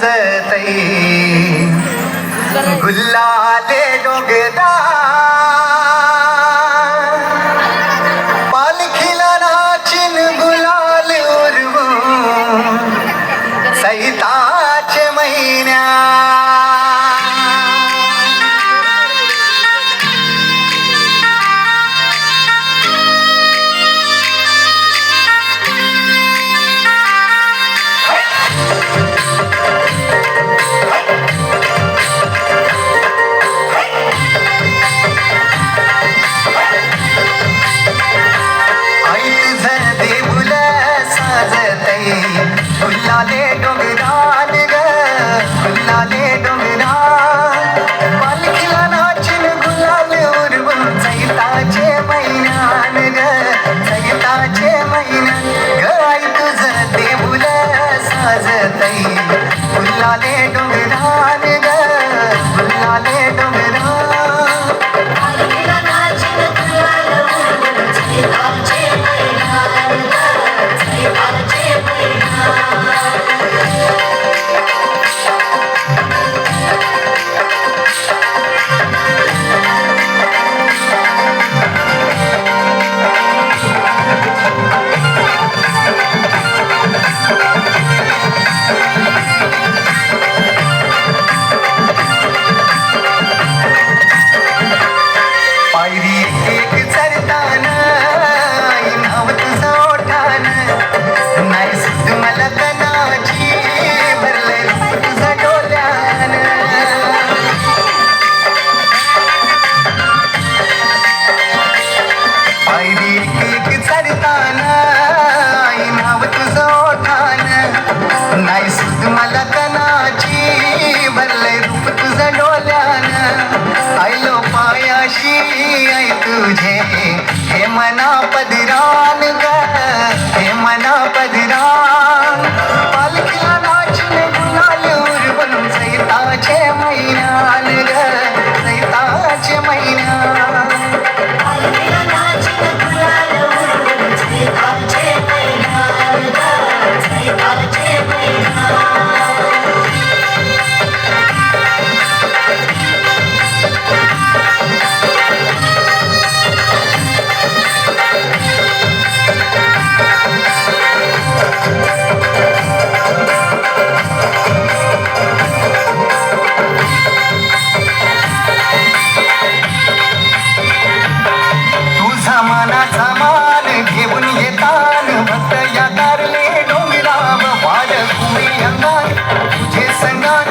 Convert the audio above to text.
साजतई गुल्लाले डोगदा पालखीला नाचिन गुलाल उरवू सैताचे महिन्या गुल्लाले डोंगरान ग गुल्लाले डोंगरान पालखीला नाचिन गुलाल उरवून चैताचे महिन्यान ग चैताचे महिन्यान ग आई तुझं देऊळ साजतई गुल्लाले डोंगरान ग गुल्लाले डोंगरान पालखीला नाचिन गुलाल उरवून चैताचे महिन्यान ग चैताचे पायरी एक चरताना नाव तुझं ओठान नाही सुद्ध मला कणाची भरलंय रूप तुझं डोल्यान पायरी एक चरताना नाव तुझं ओठान नाही सुद्ध मला कणाची भरलंय रूप तुझं डोल्यान आयलो पायाशी आई तुझे हे मना पदरान ग हे मना पदरान पालखीला नाचिन गुलाल उरवून चैताचे महिन्यान ग चैताचे महिन्यान पालखीला नाचिन गुलाल उरवून चैताचे महिन्यान ग चैताचे महिन्यान मनाचा मान घेऊन येतान भक्त या तारले डोंगराव वाढ कुमी अंगात तुझे संगात